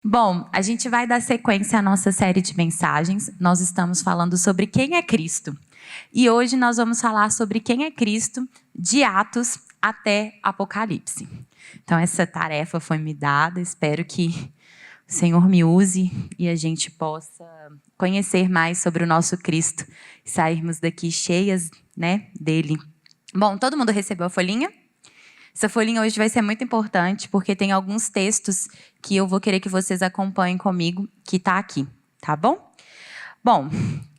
Bom, a gente vai dar sequência à nossa série de mensagens. Nós estamos falando sobre quem é Cristo. E hoje nós vamos falar sobre quem é Cristo de Atos até Apocalipse. Então essa tarefa foi me dada, espero que o Senhor me use e a gente possa conhecer mais sobre o nosso Cristo e sairmos daqui cheias, dele. Bom, todo mundo recebeu a folhinha? Essa folhinha hoje vai ser muito importante, porque tem alguns textos que eu vou querer que vocês acompanhem comigo, que está aqui, tá bom? Bom,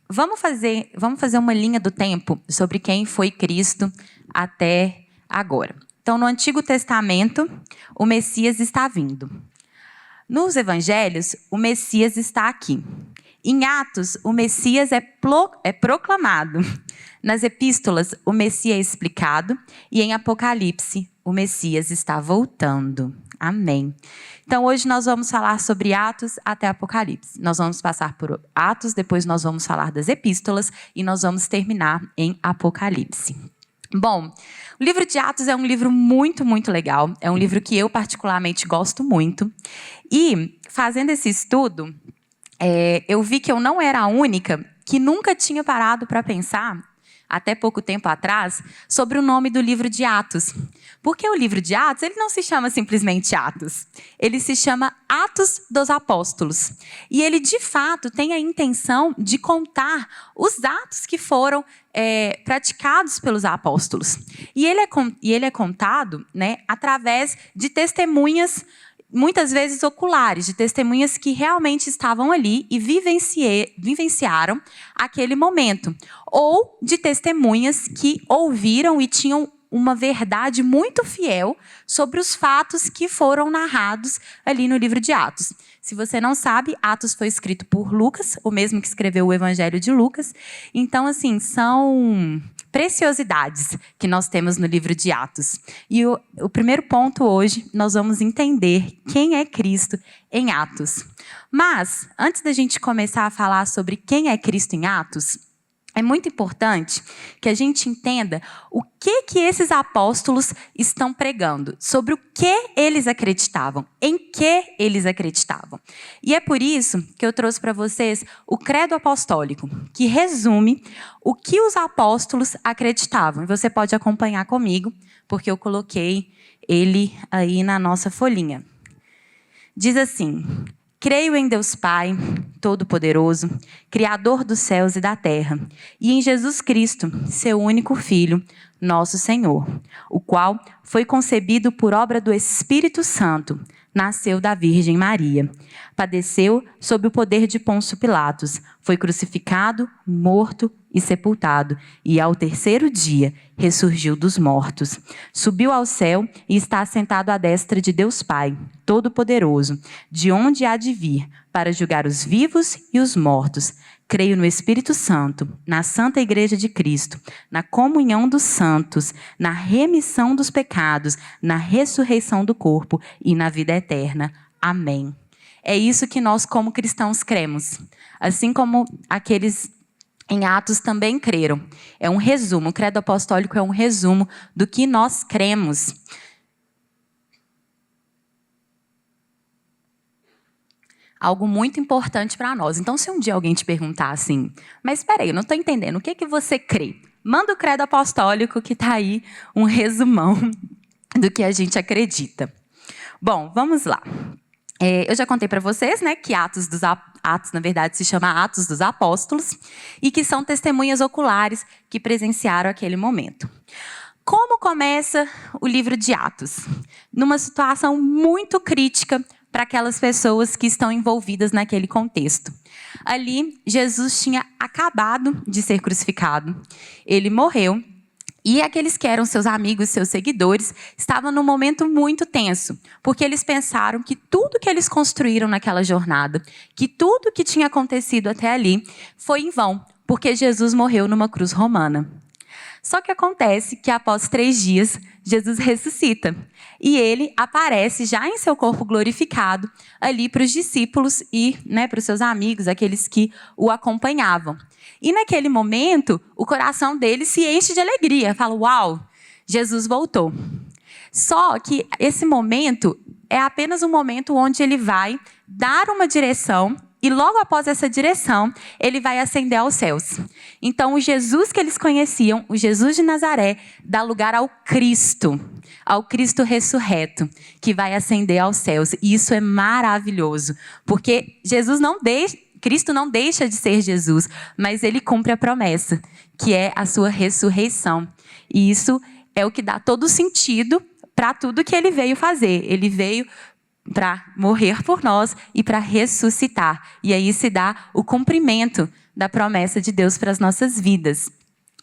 vamos fazer uma linha do tempo sobre quem foi Cristo até agora. Então, no Antigo Testamento, o Messias está vindo. Nos Evangelhos, o Messias está aqui. Em Atos, o Messias é proclamado. Nas Epístolas, o Messias é explicado. E em Apocalipse, o Messias está voltando. Amém. Então, hoje nós vamos falar sobre Atos até Apocalipse. Nós vamos passar por Atos, depois nós vamos falar das Epístolas e nós vamos terminar em Apocalipse. Bom, o livro de Atos é um livro muito, muito legal. É um livro que eu particularmente gosto muito. E, fazendo esse estudo, eu vi que eu não era a única que nunca tinha parado para pensar, até pouco tempo atrás, sobre o nome do livro de Atos. Porque o livro de Atos, ele não se chama simplesmente Atos. Ele se chama Atos dos Apóstolos. E ele, de fato, tem a intenção de contar os atos que foram praticados pelos apóstolos. E ele é contado, através de testemunhas, muitas vezes oculares, de testemunhas que realmente estavam ali e vivenciaram aquele momento. Ou de testemunhas que ouviram e tinham uma verdade muito fiel sobre os fatos que foram narrados ali no livro de Atos. Se você não sabe, Atos foi escrito por Lucas, o mesmo que escreveu o Evangelho de Lucas. Então, assim, são preciosidades que nós temos no livro de Atos. E o primeiro ponto hoje, nós vamos entender quem é Cristo em Atos. Mas, antes da gente começar a falar sobre quem é Cristo em Atos, é muito importante que a gente entenda o que esses apóstolos estão pregando, sobre o que eles acreditavam, em que eles acreditavam. E é por isso que eu trouxe para vocês o Credo Apostólico, que resume o que os apóstolos acreditavam. E você pode acompanhar comigo, porque eu coloquei ele aí na nossa folhinha. Diz assim: creio em Deus Pai, Todo-Poderoso, Criador dos céus e da terra, e em Jesus Cristo, seu único Filho, nosso Senhor, o qual foi concebido por obra do Espírito Santo, nasceu da Virgem Maria, padeceu sob o poder de Pôncio Pilatos, foi crucificado, morto e sepultado, e ao terceiro dia ressurgiu dos mortos. Subiu ao céu e está assentado à destra de Deus Pai, Todo-Poderoso, de onde há de vir para julgar os vivos e os mortos. Creio no Espírito Santo, na Santa Igreja de Cristo, na comunhão dos santos, na remissão dos pecados, na ressurreição do corpo e na vida eterna. Amém. É isso que nós, como cristãos, cremos. Assim como aqueles em Atos também creram. É um resumo, o Credo Apostólico é um resumo do que nós cremos. Algo muito importante para nós. Então, se um dia alguém te perguntar assim, mas espera aí, eu não estou entendendo, o que você crê? Manda o Credo Apostólico, que está aí um resumão do que a gente acredita. Bom, vamos lá. Eu já contei para vocês, que Atos, na verdade, se chama Atos dos Apóstolos, e que são testemunhas oculares que presenciaram aquele momento. Como começa o livro de Atos? Numa situação muito crítica para aquelas pessoas que estão envolvidas naquele contexto. Ali, Jesus tinha acabado de ser crucificado. Ele morreu. E aqueles que eram seus amigos, seus seguidores, estavam num momento muito tenso, porque eles pensaram que tudo que eles construíram naquela jornada, que tudo que tinha acontecido até ali, foi em vão, porque Jesus morreu numa cruz romana. Só que acontece que após 3 dias, Jesus ressuscita. E ele aparece já em seu corpo glorificado ali para os discípulos e para os seus amigos, aqueles que o acompanhavam. E naquele momento, o coração deles se enche de alegria. Fala, uau, Jesus voltou. Só que esse momento é apenas um momento onde ele vai dar uma direção e logo após essa direção, ele vai ascender aos céus. Então, o Jesus que eles conheciam, o Jesus de Nazaré, dá lugar ao Cristo ressurreto, que vai ascender aos céus. E isso é maravilhoso, porque Cristo não deixa de ser Jesus, mas ele cumpre a promessa, que é a sua ressurreição. E isso é o que dá todo sentido para tudo que ele veio fazer. Ele veio para morrer por nós e para ressuscitar. E aí se dá o cumprimento da promessa de Deus para as nossas vidas.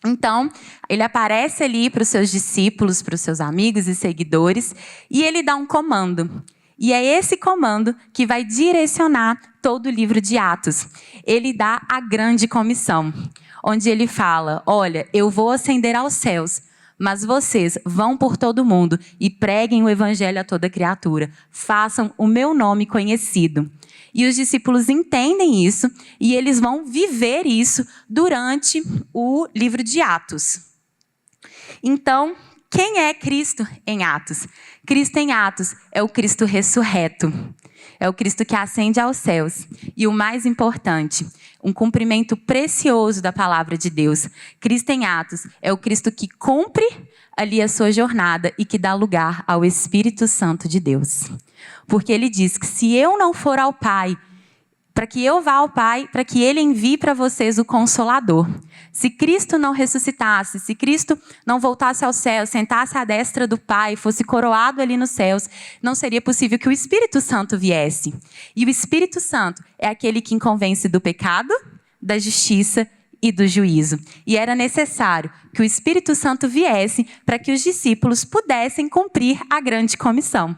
Então, ele aparece ali para os seus discípulos, para os seus amigos e seguidores, e ele dá um comando. E é esse comando que vai direcionar todo o livro de Atos. Ele dá a grande comissão, onde ele fala: olha, eu vou ascender aos céus, mas vocês vão por todo mundo e preguem o evangelho a toda criatura. Façam o meu nome conhecido. E os discípulos entendem isso e eles vão viver isso durante o livro de Atos. Então, quem é Cristo em Atos? Cristo em Atos é o Cristo ressurreto. É o Cristo que ascende aos céus. E o mais importante, um cumprimento precioso da palavra de Deus. Cristo em Atos é o Cristo que cumpre ali a sua jornada e que dá lugar ao Espírito Santo de Deus. Porque ele diz que se eu não for ao Pai, para que eu vá ao Pai, para que ele envie para vocês o Consolador. Se Cristo não ressuscitasse, se Cristo não voltasse ao céu, sentasse à destra do Pai, fosse coroado ali nos céus, não seria possível que o Espírito Santo viesse. E o Espírito Santo é aquele que convence do pecado, da justiça e do juízo. E era necessário que o Espírito Santo viesse para que os discípulos pudessem cumprir a grande comissão.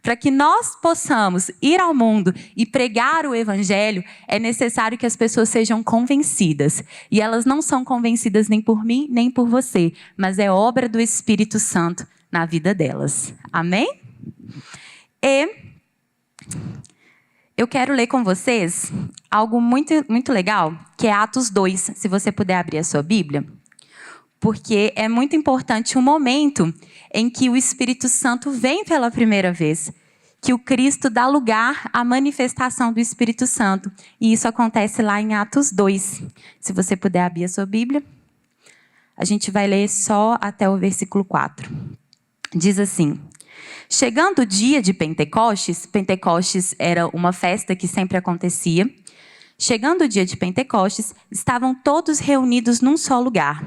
Para que nós possamos ir ao mundo e pregar o evangelho, é necessário que as pessoas sejam convencidas. E elas não são convencidas nem por mim, nem por você, mas é obra do Espírito Santo na vida delas. Amém? E eu quero ler com vocês algo muito, muito legal, que é Atos 2, se você puder abrir a sua Bíblia. Porque é muito importante o momento em que o Espírito Santo vem pela primeira vez, que o Cristo dá lugar à manifestação do Espírito Santo. E isso acontece lá em Atos 2. Se você puder abrir a sua Bíblia, a gente vai ler só até o versículo 4. Diz assim: chegando o dia de Pentecostes, Pentecostes era uma festa que sempre acontecia. Chegando o dia de Pentecostes, estavam todos reunidos num só lugar.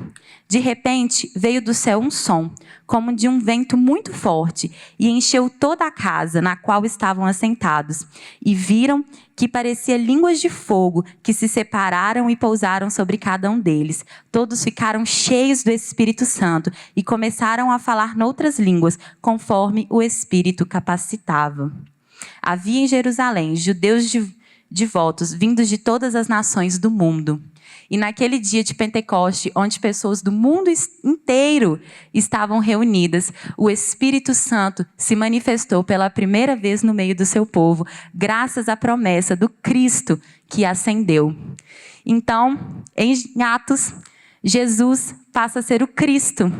De repente, veio do céu um som, como de um vento muito forte, e encheu toda a casa na qual estavam assentados. E viram que parecia línguas de fogo, que se separaram e pousaram sobre cada um deles. Todos ficaram cheios do Espírito Santo e começaram a falar noutras línguas, conforme o Espírito capacitava. Havia em Jerusalém judeus devotos, vindos de todas as nações do mundo. E naquele dia de Pentecoste, onde pessoas do mundo inteiro estavam reunidas, o Espírito Santo se manifestou pela primeira vez no meio do seu povo, graças à promessa do Cristo que ascendeu. Então, em Atos, Jesus passa a ser o Cristo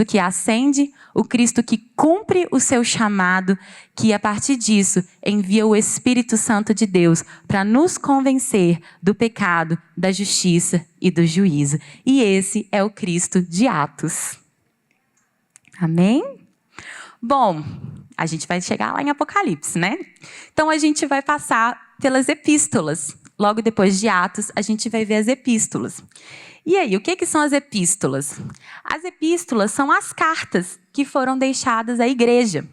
que ascende, o Cristo que cumpre o seu chamado, que a partir disso envia o Espírito Santo de Deus para nos convencer do pecado, da justiça e do juízo. E esse é o Cristo de Atos. Amém? Bom, a gente vai chegar lá em Apocalipse, né? Então a gente vai passar pelas epístolas. Logo depois de Atos, a gente vai ver as epístolas. E aí, o que são as epístolas? As epístolas são as cartas que foram deixadas à igreja.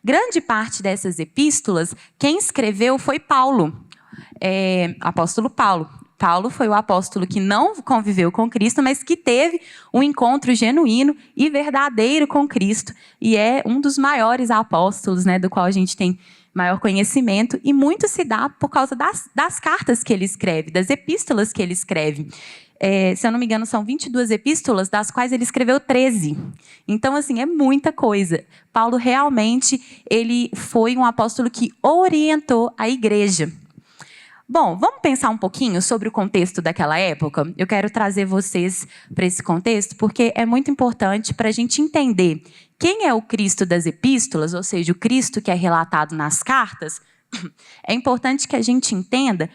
Grande parte dessas epístolas, quem escreveu foi Paulo, apóstolo Paulo. Paulo foi o apóstolo que não conviveu com Cristo, mas que teve um encontro genuíno e verdadeiro com Cristo. E é um dos maiores apóstolos, né, do qual a gente tem maior conhecimento. E muito se dá por causa das cartas que ele escreve, das epístolas que ele escreve. Se eu não me engano, são 22 epístolas, das quais ele escreveu 13. Então, assim, é muita coisa. Paulo realmente ele foi um apóstolo que orientou a igreja. Bom, vamos pensar um pouquinho sobre o contexto daquela época? Eu quero trazer vocês para esse contexto porque é muito importante para a gente entender quem é o Cristo das epístolas, ou seja, o Cristo que é relatado nas cartas. É importante que a gente entenda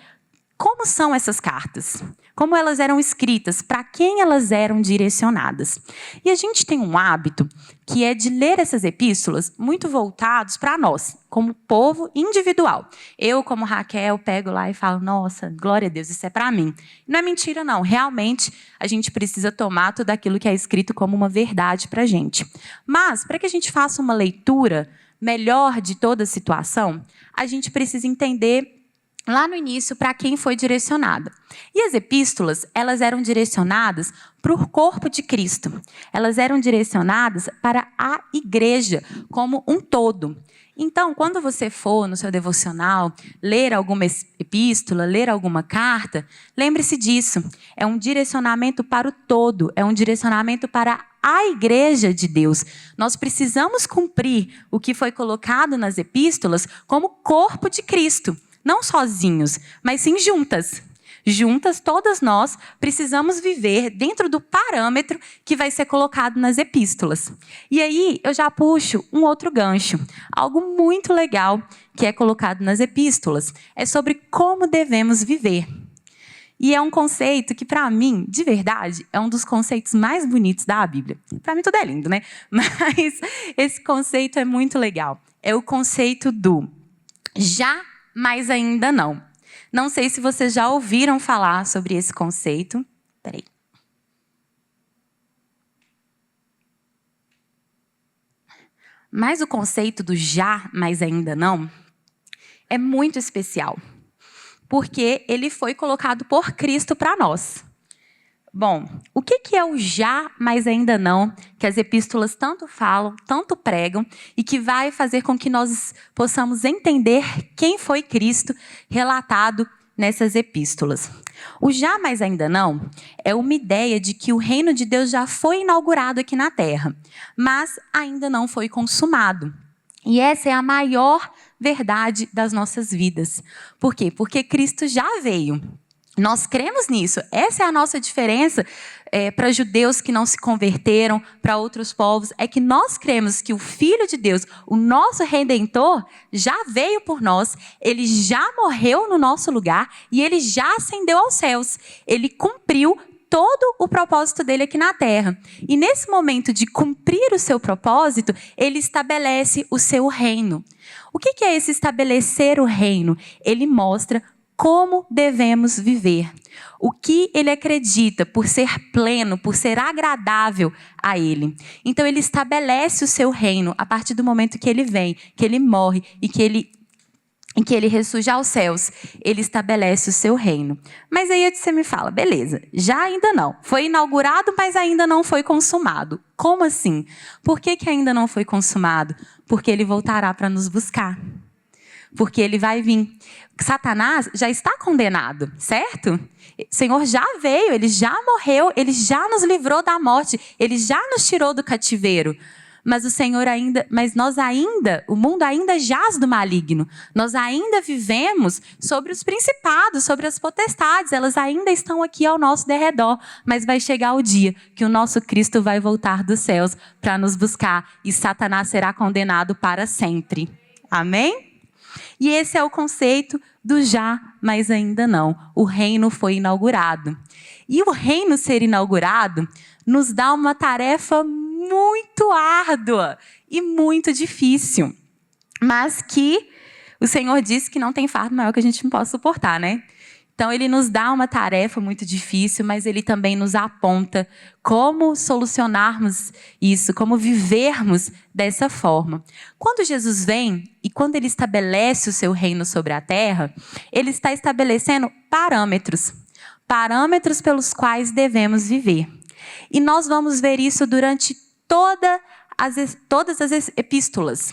como são essas cartas, como elas eram escritas, para quem elas eram direcionadas. E a gente tem um hábito que é de ler essas epístolas muito voltados para nós, como povo individual. Eu, como Raquel, pego lá e falo, nossa, glória a Deus, isso é para mim. Não é mentira, não. Realmente, a gente precisa tomar tudo aquilo que é escrito como uma verdade para a gente. Mas, para que a gente faça uma leitura melhor de toda a situação, a gente precisa entender lá no início, para quem foi direcionada. E as epístolas, elas eram direcionadas para o corpo de Cristo. Elas eram direcionadas para a igreja como um todo. Então, quando você for no seu devocional, ler alguma epístola, ler alguma carta, lembre-se disso. É um direcionamento para o todo, é um direcionamento para a igreja de Deus. Nós precisamos cumprir o que foi colocado nas epístolas como corpo de Cristo. Não sozinhos, mas sim juntas. Juntas, todas nós precisamos viver dentro do parâmetro que vai ser colocado nas epístolas. E aí, eu já puxo um outro gancho. Algo muito legal que é colocado nas epístolas é sobre como devemos viver. E é um conceito que, para mim, de verdade, é um dos conceitos mais bonitos da Bíblia. Para mim, tudo é lindo, né? Mas esse conceito é muito legal. É o conceito do já, mas ainda não. Não sei se vocês já ouviram falar sobre esse conceito. Peraí. Mas o conceito do já, mas ainda não, é muito especial. Porque ele foi colocado por Cristo para nós. Bom, o que é o já, mas ainda não, que as epístolas tanto falam, tanto pregam, e que vai fazer com que nós possamos entender quem foi Cristo relatado nessas epístolas? O já, mas ainda não, é uma ideia de que o reino de Deus já foi inaugurado aqui na terra, mas ainda não foi consumado. E essa é a maior verdade das nossas vidas. Por quê? Porque Cristo já veio. Nós cremos nisso. Essa é a nossa diferença para judeus que não se converteram, para outros povos. É que nós cremos que o Filho de Deus, o nosso Redentor, já veio por nós. Ele já morreu no nosso lugar e ele já ascendeu aos céus. Ele cumpriu todo o propósito dele aqui na terra. E nesse momento de cumprir o seu propósito, ele estabelece o seu reino. O que é esse estabelecer o reino? Ele mostra como devemos viver. O que ele acredita por ser pleno, por ser agradável a ele. Então ele estabelece o seu reino a partir do momento que ele vem, que ele morre e que ele ressurge aos céus. Ele estabelece o seu reino. Mas aí você me fala, beleza, já ainda não. Foi inaugurado, mas ainda não foi consumado. Como assim? Por que ainda não foi consumado? Porque ele voltará para nos buscar. Porque ele vai vir. Satanás já está condenado, certo? O Senhor já veio, ele já morreu, ele já nos livrou da morte, ele já nos tirou do cativeiro. Mas o mundo ainda jaz do maligno. Nós ainda vivemos sobre os principados, sobre as potestades. Elas ainda estão aqui ao nosso derredor. Mas vai chegar o dia que o nosso Cristo vai voltar dos céus para nos buscar. E Satanás será condenado para sempre. Amém? E esse é o conceito do já, mas ainda não. O reino foi inaugurado. E o reino ser inaugurado nos dá uma tarefa muito árdua e muito difícil. Mas que o Senhor disse que não tem fardo maior que a gente não possa suportar, né? Então, ele nos dá uma tarefa muito difícil, mas ele também nos aponta como solucionarmos isso, como vivermos dessa forma. Quando Jesus vem e quando ele estabelece o seu reino sobre a terra, ele está estabelecendo parâmetros pelos quais devemos viver. E nós vamos ver isso durante todas as epístolas.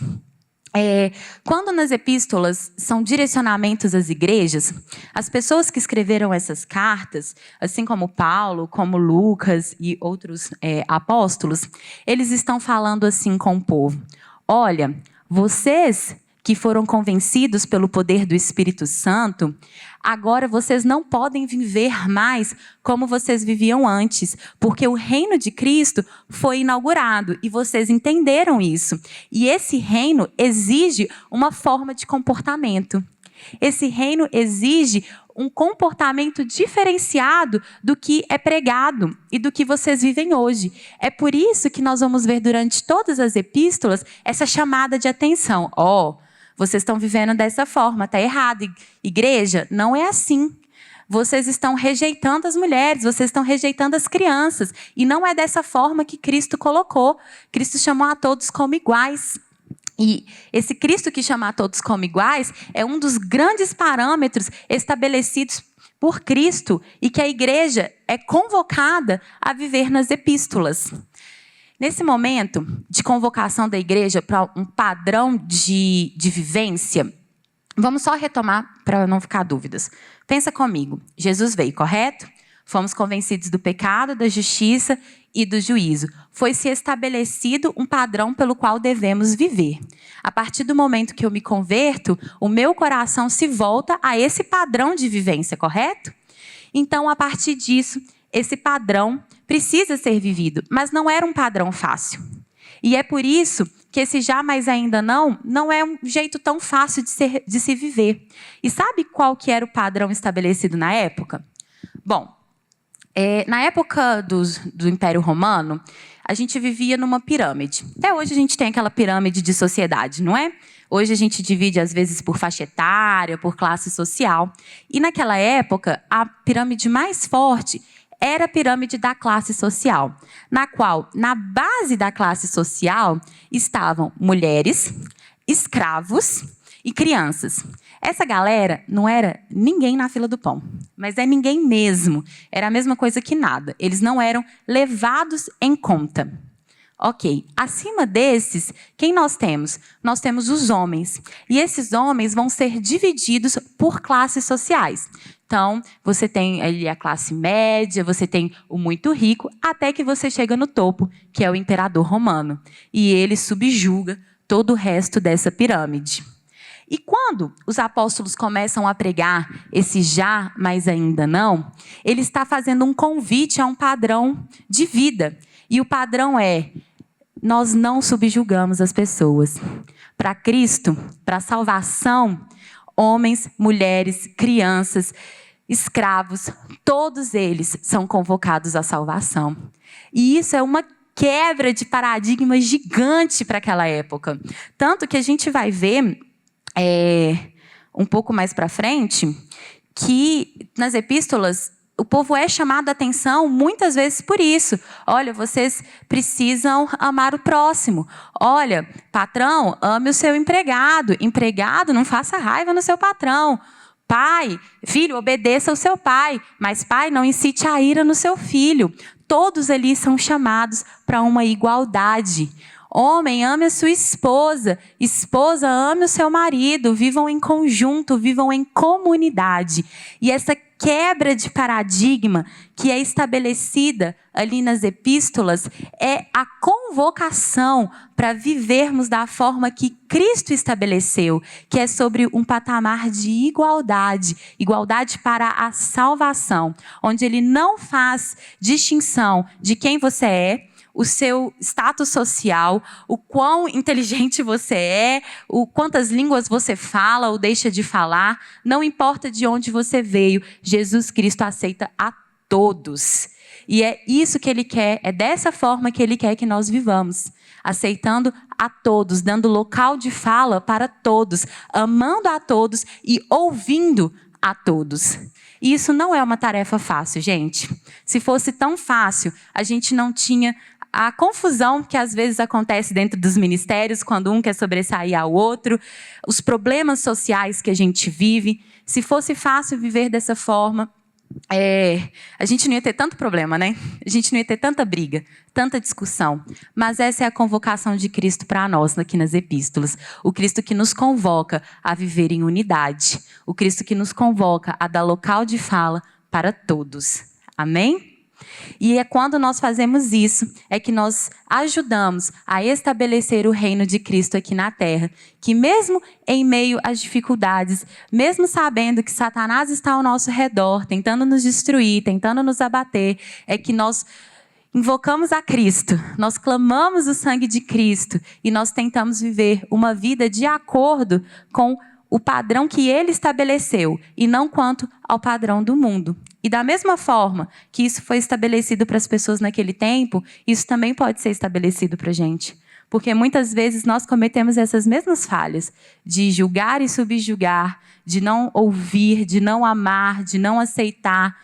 Quando nas epístolas são direcionamentos às igrejas, as pessoas que escreveram essas cartas, assim como Paulo, como Lucas e outros apóstolos, eles estão falando assim com o povo: olha, vocês que foram convencidos pelo poder do Espírito Santo, agora vocês não podem viver mais como vocês viviam antes, porque o reino de Cristo foi inaugurado e vocês entenderam isso. E esse reino exige uma forma de comportamento. Esse reino exige um comportamento diferenciado do que é pregado e do que vocês vivem hoje. É por isso que nós vamos ver durante todas as epístolas essa chamada de atenção. Vocês estão vivendo dessa forma, está errado. Igreja, não é assim. Vocês estão rejeitando as mulheres, vocês estão rejeitando as crianças. E não é dessa forma que Cristo colocou. Cristo chamou a todos como iguais. E esse Cristo que chama a todos como iguais é um dos grandes parâmetros estabelecidos por Cristo e que a igreja é convocada a viver nas epístolas. Nesse momento de convocação da igreja para um padrão de vivência, vamos só retomar para não ficar dúvidas. Pensa comigo, Jesus veio, correto? Fomos convencidos do pecado, da justiça e do juízo. Foi-se estabelecido um padrão pelo qual devemos viver. A partir do momento que eu me converto, o meu coração se volta a esse padrão de vivência, correto? Então, a partir disso, esse padrão precisa ser vivido, mas não era um padrão fácil. E é por isso que esse já, mas ainda não é um jeito tão fácil de se viver. E sabe qual que era o padrão estabelecido na época? Bom, na época do Império Romano, a gente vivia numa pirâmide. Até hoje a gente tem aquela pirâmide de sociedade, não é? Hoje a gente divide, às vezes, por faixa etária, por classe social. E naquela época, a pirâmide mais forte era a pirâmide da classe social, na qual, na base da classe social, estavam mulheres, escravos e crianças. Essa galera não era ninguém na fila do pão, mas é ninguém mesmo. Era a mesma coisa que nada. Eles não eram levados em conta. Ok, acima desses, quem nós temos? Nós temos os homens. E esses homens vão ser divididos por classes sociais. Então, você tem ali a classe média, você tem o muito rico, até que você chega no topo, que é o imperador romano. E ele subjuga todo o resto dessa pirâmide. E quando os apóstolos começam a pregar esse já, mas ainda não, ele está fazendo um convite a um padrão de vida. E o padrão é: nós não subjugamos as pessoas. Para Cristo, para a salvação, homens, mulheres, crianças, escravos, todos eles são convocados à salvação. E isso é uma quebra de paradigma gigante para aquela época. Tanto que a gente vai ver um pouco mais para frente que nas epístolas o povo é chamado a atenção muitas vezes por isso. Olha, vocês precisam amar o próximo. Olha, patrão, ame o seu empregado. Empregado, não faça raiva no seu patrão. Pai, filho, obedeça ao seu pai. Mas pai, não incite a ira no seu filho. Todos ali são chamados para uma igualdade. Homem, ame a sua esposa. Esposa, ame o seu marido. Vivam em conjunto, vivam em comunidade. E essa quebra de paradigma que é estabelecida ali nas epístolas é a convocação para vivermos da forma que Cristo estabeleceu, que é sobre um patamar de igualdade, igualdade para a salvação, onde ele não faz distinção de quem você é, o seu status social, o quão inteligente você é, o quantas línguas você fala ou deixa de falar, não importa de onde você veio, Jesus Cristo aceita a todos. E é isso que ele quer, é dessa forma que ele quer que nós vivamos, aceitando a todos, dando local de fala para todos, amando a todos e ouvindo a todos. E isso não é uma tarefa fácil, gente. Se fosse tão fácil, a gente não tinha a confusão que às vezes acontece dentro dos ministérios, quando um quer sobressair ao outro, os problemas sociais que a gente vive. Se fosse fácil viver dessa forma, a gente não ia ter tanto problema, né? A gente não ia ter tanta briga, tanta discussão. Mas essa é a convocação de Cristo para nós aqui nas epístolas. O Cristo que nos convoca a viver em unidade. O Cristo que nos convoca a dar local de fala para todos. Amém? E é quando nós fazemos isso, é que nós ajudamos a estabelecer o reino de Cristo aqui na terra. Que mesmo em meio às dificuldades, mesmo sabendo que Satanás está ao nosso redor, tentando nos destruir, tentando nos abater, é que nós invocamos a Cristo, nós clamamos o sangue de Cristo e nós tentamos viver uma vida de acordo com o padrão que Ele estabeleceu e não quanto ao padrão do mundo. E da mesma forma que isso foi estabelecido para as pessoas naquele tempo, isso também pode ser estabelecido para a gente. Porque muitas vezes nós cometemos essas mesmas falhas de julgar e subjugar, de não ouvir, de não amar, de não aceitar.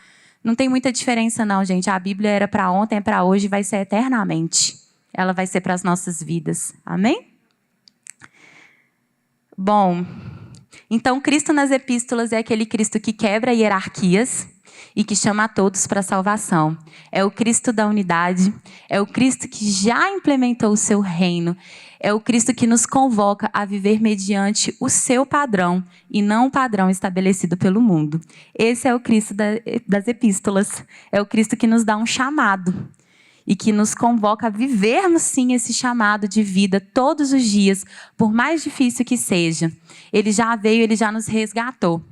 Não tem muita diferença não, gente. A Bíblia era para ontem, é para hoje e vai ser eternamente. Ela vai ser para as nossas vidas. Amém? Bom, então Cristo nas epístolas é aquele Cristo que quebra hierarquias e que chama a todos para a salvação. É o Cristo da unidade, é o Cristo que já implementou o seu reino, é o Cristo que nos convoca a viver mediante o seu padrão e não o padrão estabelecido pelo mundo. Esse é o Cristo das epístolas, é o Cristo que nos dá um chamado e que nos convoca a vivermos sim esse chamado de vida todos os dias, por mais difícil que seja. Ele já veio, ele já nos resgatou.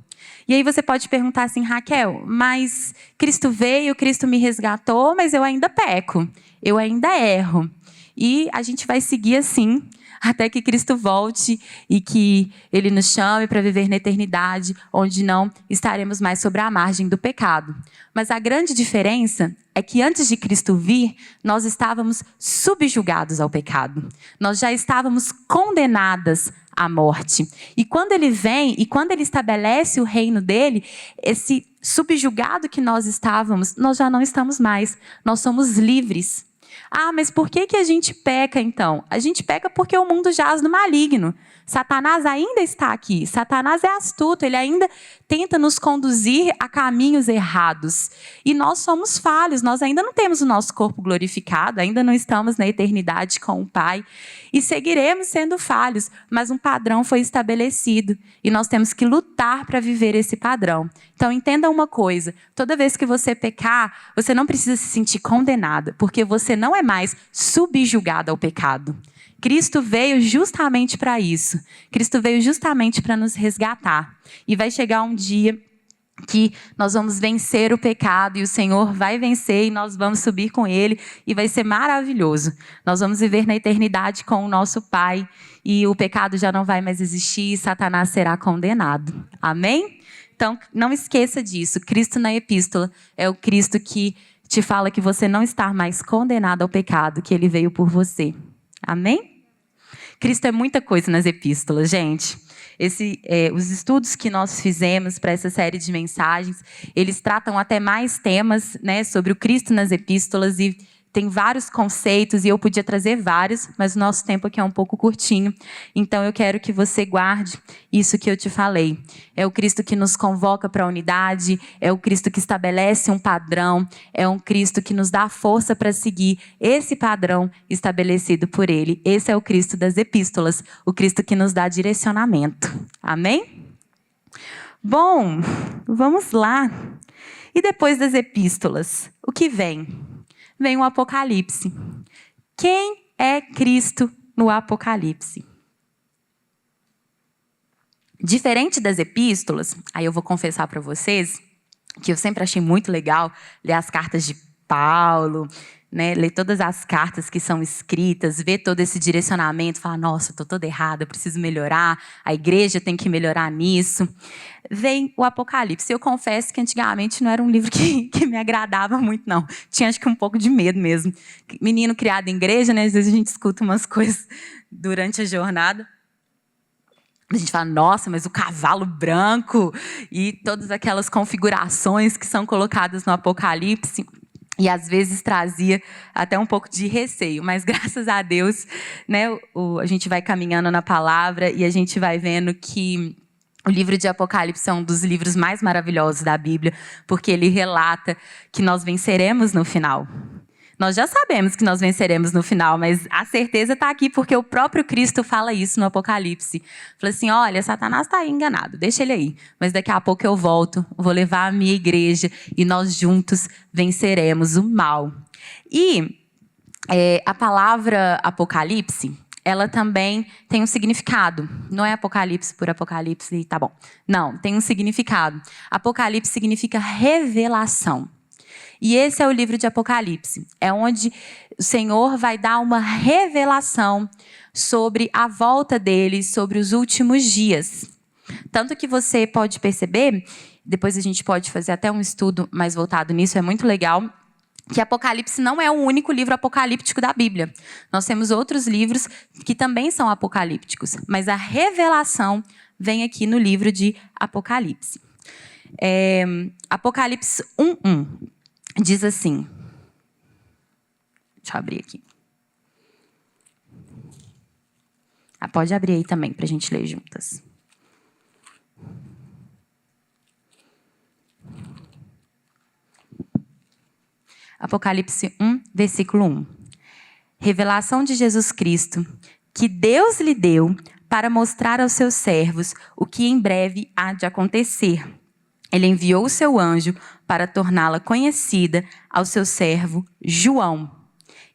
E aí você pode perguntar assim, Raquel, mas Cristo veio, Cristo me resgatou, mas eu ainda peco, eu ainda erro. E a gente vai seguir assim, até que Cristo volte e que Ele nos chame para viver na eternidade, onde não estaremos mais sobre a margem do pecado. Mas a grande diferença é que antes de Cristo vir, nós estávamos subjugados ao pecado. Nós já estávamos condenadas à morte. E quando Ele vem e quando Ele estabelece o reino dEle, esse subjugado que nós estávamos, nós já não estamos mais. Nós somos livres. Ah, mas por que a gente peca então? A gente peca porque o mundo jaz no maligno. Satanás ainda está aqui. Satanás é astuto, ele ainda tenta nos conduzir a caminhos errados. E nós somos falhos, nós ainda não temos o nosso corpo glorificado, ainda não estamos na eternidade com o Pai. E seguiremos sendo falhos, mas um padrão foi estabelecido. E nós temos que lutar para viver esse padrão. Então entenda uma coisa, toda vez que você pecar, você não precisa se sentir condenada, porque você não é mais subjugada ao pecado. Cristo veio justamente para isso. Cristo veio justamente para nos resgatar. E vai chegar um dia que nós vamos vencer o pecado e o Senhor vai vencer e nós vamos subir com Ele e vai ser maravilhoso. Nós vamos viver na eternidade com o nosso Pai e o pecado já não vai mais existir e Satanás será condenado. Amém? Então, não esqueça disso. Cristo na epístola é o Cristo que te fala que você não está mais condenado ao pecado, que Ele veio por você. Amém? Cristo é muita coisa nas epístolas, gente. Os estudos que nós fizemos para essa série de mensagens, eles tratam até mais temas, né, sobre o Cristo nas epístolas e tem vários conceitos e eu podia trazer vários, mas o nosso tempo aqui é um pouco curtinho. Então eu quero que você guarde isso que eu te falei. É o Cristo que nos convoca para a unidade, é o Cristo que estabelece um padrão, é um Cristo que nos dá força para seguir esse padrão estabelecido por Ele. Esse é o Cristo das epístolas, o Cristo que nos dá direcionamento. Amém? Bom, vamos lá. E depois das epístolas, o que vem? Vem o Apocalipse. Quem é Cristo no Apocalipse? Diferente das epístolas, aí eu vou confessar para vocês que eu sempre achei muito legal ler as cartas de Paulo, né, ler todas as cartas que são escritas, ver todo esse direcionamento, falar, nossa, estou toda errada, preciso melhorar, a igreja tem que melhorar nisso. Vem o Apocalipse. Eu confesso que antigamente não era um livro que me agradava muito, não. Tinha acho que um pouco de medo mesmo. Menino criado em igreja, né, às vezes a gente escuta umas coisas durante a jornada. A gente fala, nossa, mas o cavalo branco e todas aquelas configurações que são colocadas no Apocalipse. E às vezes trazia até um pouco de receio, mas graças a Deus, né, a gente vai caminhando na palavra e a gente vai vendo que o livro de Apocalipse é um dos livros mais maravilhosos da Bíblia, porque ele relata que nós venceremos no final. Nós já sabemos que nós venceremos no final, mas a certeza está aqui porque o próprio Cristo fala isso no Apocalipse. Fala assim, olha, Satanás está aí enganado, deixa ele aí. Mas daqui a pouco eu volto, vou levar a minha igreja e nós juntos venceremos o mal. E a palavra Apocalipse, ela também tem um significado. Não é Apocalipse por Apocalipse, tá bom. Não, tem um significado. Apocalipse significa revelação. E esse é o livro de Apocalipse. É onde o Senhor vai dar uma revelação sobre a volta dele, sobre os últimos dias. Tanto que você pode perceber, depois a gente pode fazer até um estudo mais voltado nisso, é muito legal, que Apocalipse não é o único livro apocalíptico da Bíblia. Nós temos outros livros que também são apocalípticos, mas a revelação vem aqui no livro de Apocalipse. Apocalipse 1:1 diz assim, deixa eu abrir aqui. Pode abrir aí também para a gente ler juntas. Apocalipse 1, versículo 1. Revelação de Jesus Cristo, que Deus lhe deu para mostrar aos seus servos o que em breve há de acontecer. Ele enviou o seu anjo para torná-la conhecida ao seu servo João.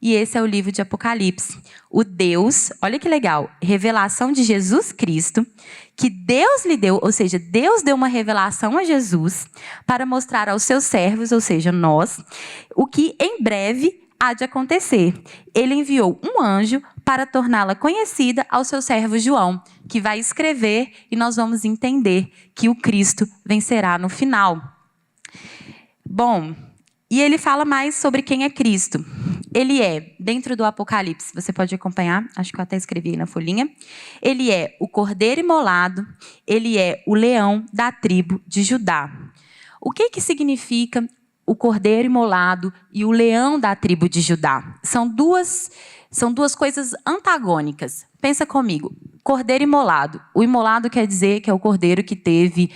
E esse é o livro de Apocalipse. O Deus, olha que legal, revelação de Jesus Cristo, que Deus lhe deu, ou seja, Deus deu uma revelação a Jesus para mostrar aos seus servos, ou seja, nós, o que em breve há de acontecer. Ele enviou um anjo para torná-la conhecida ao seu servo João, que vai escrever e nós vamos entender que o Cristo vencerá no final. Bom, e ele fala mais sobre quem é Cristo. Ele é, dentro do Apocalipse, você pode acompanhar, acho que eu até escrevi aí na folhinha. Ele é o Cordeiro imolado, ele é o leão da tribo de Judá. O que significa o Cordeiro imolado e o leão da tribo de Judá? São duas coisas antagônicas. Pensa comigo. Cordeiro imolado. O imolado quer dizer que é o cordeiro que teve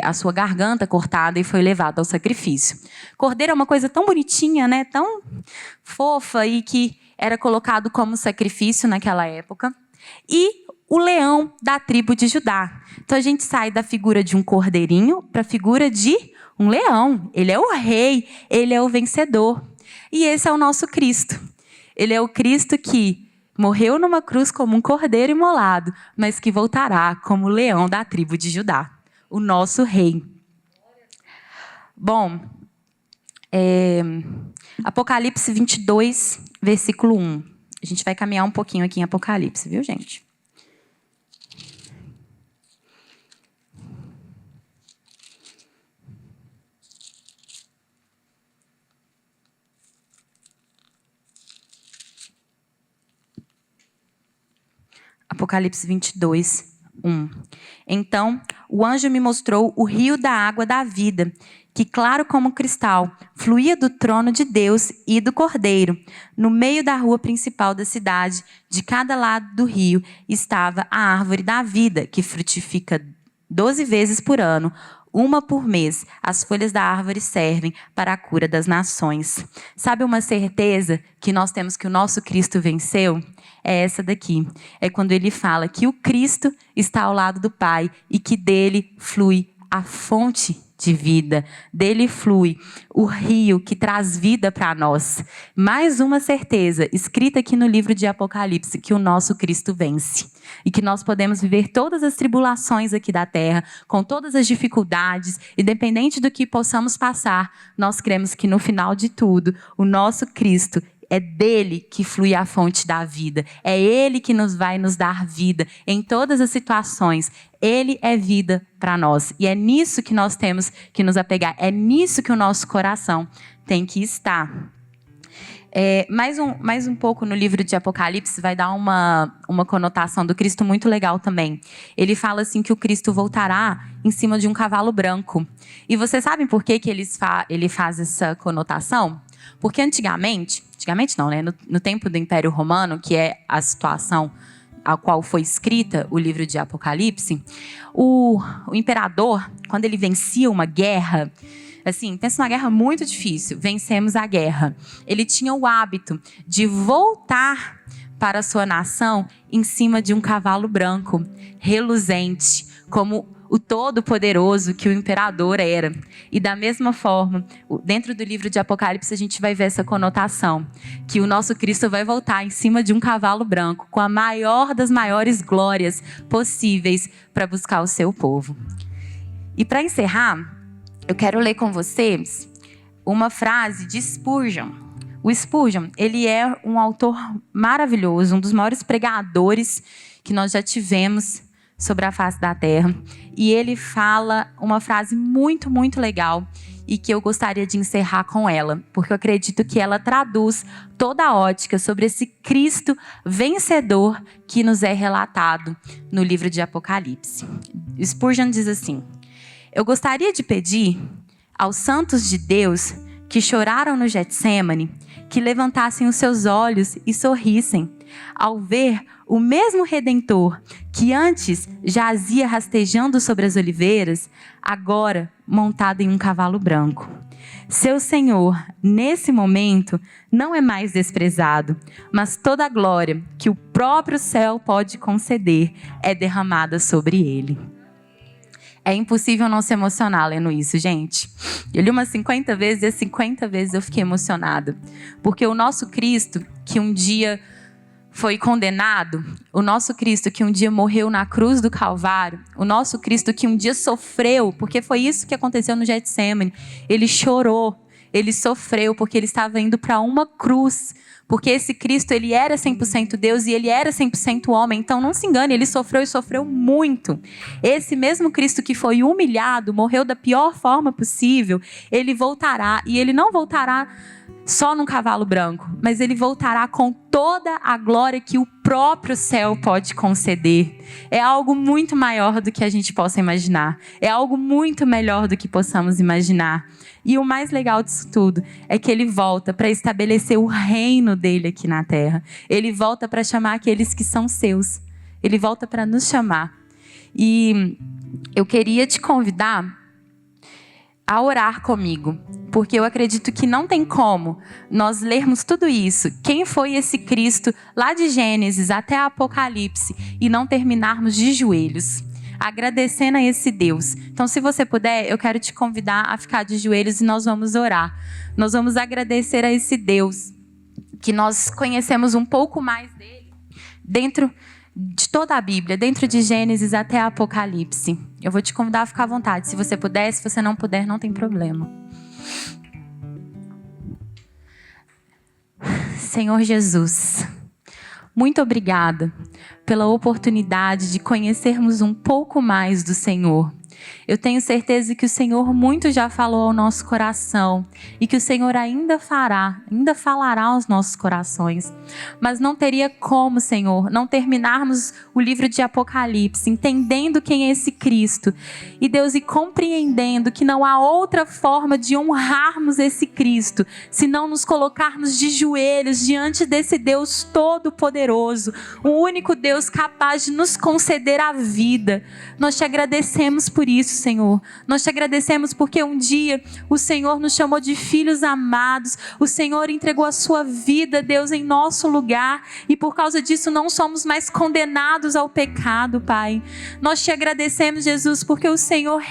a sua garganta cortada e foi levado ao sacrifício. Cordeiro é uma coisa tão bonitinha, né? Tão fofa e que era colocado como sacrifício naquela época. E o leão da tribo de Judá. Então a gente sai da figura de um cordeirinho para a figura de um leão. Ele é o rei, ele é o vencedor. E esse é o nosso Cristo. Ele é o Cristo que morreu numa cruz como um cordeiro imolado, mas que voltará como o leão da tribo de Judá, o nosso rei. Bom, Apocalipse 22, versículo 1. A gente vai caminhar um pouquinho aqui em Apocalipse, viu, gente? Apocalipse 22, 1. Então, o anjo me mostrou o rio da água da vida, que, claro como cristal, fluía do trono de Deus e do Cordeiro. No meio da rua principal da cidade, de cada lado do rio, estava a árvore da vida, que frutifica 12 vezes por ano, uma por mês. As folhas da árvore servem para a cura das nações. Sabe uma certeza que nós temos que o nosso Cristo venceu? É essa daqui. É quando ele fala que o Cristo está ao lado do Pai e que dele flui a fonte de vida. Dele flui o rio que traz vida para nós. Mais uma certeza, escrita aqui no livro de Apocalipse, que o nosso Cristo vence. E que nós podemos viver todas as tribulações aqui da terra, com todas as dificuldades, independente do que possamos passar, nós cremos que no final de tudo, o nosso Cristo é dele que flui a fonte da vida. É ele que vai nos dar vida em todas as situações. Ele é vida para nós. E é nisso que nós temos que nos apegar. É nisso que o nosso coração tem que estar. Mais um pouco no livro de Apocalipse vai dar uma conotação do Cristo muito legal também. Ele fala assim que o Cristo voltará em cima de um cavalo branco. E vocês sabem por que ele faz essa conotação? Porque antigamente não, né? No tempo do Império Romano, que é a situação a qual foi escrita o livro de Apocalipse, o imperador, quando ele vencia uma guerra, Assim, pensa numa guerra muito difícil. Vencemos a guerra. Ele tinha o hábito de voltar para a sua nação em cima de um cavalo branco, reluzente, como o todo-poderoso que o imperador era. E da mesma forma, dentro do livro de Apocalipse, a gente vai ver essa conotação, que o nosso Cristo vai voltar em cima de um cavalo branco, com a maior das maiores glórias possíveis para buscar o seu povo. E para encerrar, eu quero ler com vocês uma frase de Spurgeon. O Spurgeon, ele é um autor maravilhoso, um dos maiores pregadores que nós já tivemos sobre a face da terra. E ele fala uma frase muito, muito legal e que eu gostaria de encerrar com ela, porque eu acredito que ela traduz toda a ótica sobre esse Cristo vencedor que nos é relatado no livro de Apocalipse. Spurgeon diz assim: eu gostaria de pedir aos santos de Deus que choraram no Getsêmani que levantassem os seus olhos e sorrissem ao ver o mesmo Redentor que antes jazia rastejando sobre as oliveiras, agora montado em um cavalo branco. Seu Senhor, nesse momento, não é mais desprezado, mas toda a glória que o próprio céu pode conceder é derramada sobre ele. É impossível não se emocionar lendo isso, gente. Eu li umas 50 vezes e as 50 vezes eu fiquei emocionada. Porque o nosso Cristo, que um dia foi condenado, o nosso Cristo que um dia morreu na cruz do Calvário, o nosso Cristo que um dia sofreu, porque foi isso que aconteceu no Getsêmani. Ele chorou, ele sofreu, porque ele estava indo para uma cruz. Porque esse Cristo, ele era 100% Deus e ele era 100% homem. Então não se engane, ele sofreu e sofreu muito. Esse mesmo Cristo que foi humilhado, morreu da pior forma possível, ele voltará. E ele não voltará só num cavalo branco, mas ele voltará com toda a glória que o próprio céu pode conceder. É algo muito maior do que a gente possa imaginar. É algo muito melhor do que possamos imaginar. E o mais legal disso tudo é que ele volta para estabelecer o reino dele aqui na terra. Ele volta para chamar aqueles que são seus. Ele volta para nos chamar. E eu queria te convidar a orar comigo, porque eu acredito que não tem como nós lermos tudo isso, quem foi esse Cristo lá de Gênesis até Apocalipse, e não terminarmos de joelhos, agradecendo a esse Deus. Então, se você puder, eu quero te convidar a ficar de joelhos e nós vamos orar. Nós vamos agradecer a esse Deus, que nós conhecemos um pouco mais dele, dentro de toda a Bíblia, dentro de Gênesis até Apocalipse. Eu vou te convidar a ficar à vontade. Se você puder, se você não puder, não tem problema. Senhor Jesus, muito obrigada pela oportunidade de conhecermos um pouco mais do Senhor. Eu tenho certeza que o Senhor muito já falou ao nosso coração e que o Senhor ainda falará aos nossos corações. Mas não teria como, Senhor, não terminarmos o livro de Apocalipse entendendo quem é esse Cristo. E Deus, e compreendendo que não há outra forma de honrarmos esse Cristo senão nos colocarmos de joelhos diante desse Deus todo-poderoso, o único Deus capaz de nos conceder a vida. Nós te agradecemos por isso, Senhor. Nós te agradecemos porque um dia o Senhor nos chamou de filhos amados. O Senhor entregou a sua vida, Deus, em nosso lugar. E por causa disso não somos mais condenados ao pecado, Pai. Nós te agradecemos, Jesus, porque o Senhor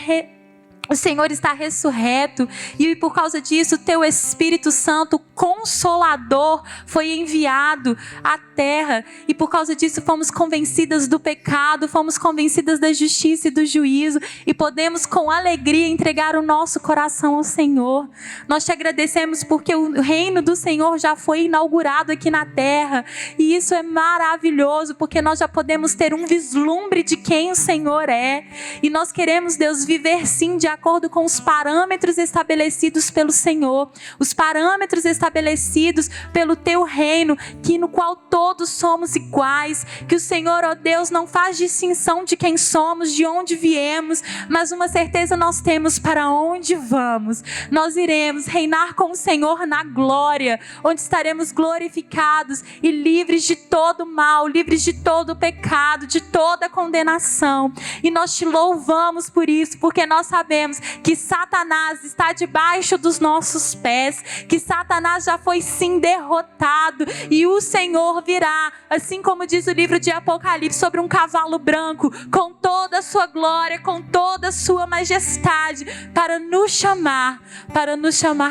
está ressurreto e por causa disso o teu Espírito Santo Consolador foi enviado à terra e por causa disso fomos convencidas do pecado, fomos convencidas da justiça e do juízo e podemos com alegria entregar o nosso coração ao Senhor. Nós te agradecemos porque o reino do Senhor já foi inaugurado aqui na terra e isso é maravilhoso porque nós já podemos ter um vislumbre de quem o Senhor é e nós queremos, Deus, viver sim de acordo com os parâmetros estabelecidos pelo Senhor, os parâmetros estabelecidos pelo teu reino, no qual todos somos iguais, que o Senhor, ó Deus, não faz distinção de quem somos, de onde viemos, mas uma certeza nós temos para onde vamos. Nós iremos reinar com o Senhor na glória, onde estaremos glorificados e livres de todo mal, livres de todo pecado, de toda condenação. E nós te louvamos por isso, porque nós sabemos sabemos que Satanás está debaixo dos nossos pés, que Satanás já foi sim derrotado e o Senhor virá, assim como diz o livro de Apocalipse, sobre um cavalo branco, com toda a sua glória, com toda a sua majestade, para nos chamar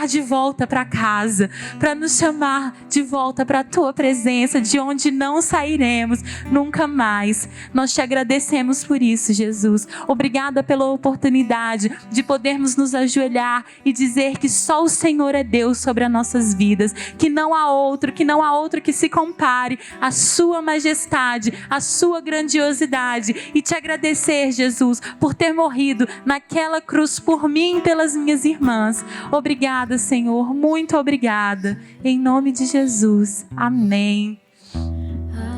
de volta para casa, para nos chamar de volta para a tua presença, de onde não sairemos nunca mais. Nós te agradecemos por isso, Jesus. Obrigada pela oportunidade de podermos nos ajoelhar e dizer que só o Senhor é Deus sobre as nossas vidas, que não há outro que se compare à sua majestade, à sua grandiosidade, e te agradecer, Jesus, por ter morrido naquela cruz por mim e pelas minhas irmãs. Obrigada, Senhor, muito obrigada. Em nome de Jesus, amém.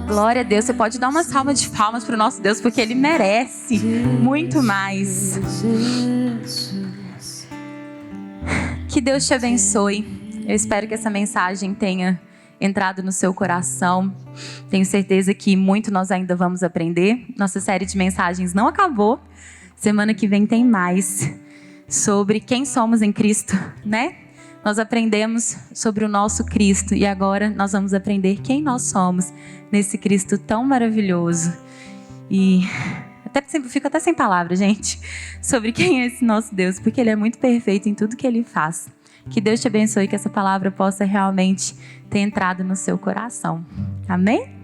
Glória a Deus. Você pode dar uma salva de palmas para o nosso Deus, porque Ele merece muito mais. Que Deus te abençoe. Eu espero que essa mensagem tenha entrado no seu coração. Tenho certeza que muito nós ainda vamos aprender. Nossa série de mensagens não acabou. Semana que vem tem mais sobre quem somos em Cristo, né? Nós aprendemos sobre o nosso Cristo e agora nós vamos aprender quem nós somos nesse Cristo tão maravilhoso. E fico até sem palavras, gente, sobre quem é esse nosso Deus, porque Ele é muito perfeito em tudo que Ele faz. Que Deus te abençoe e que essa palavra possa realmente ter entrado no seu coração. Amém?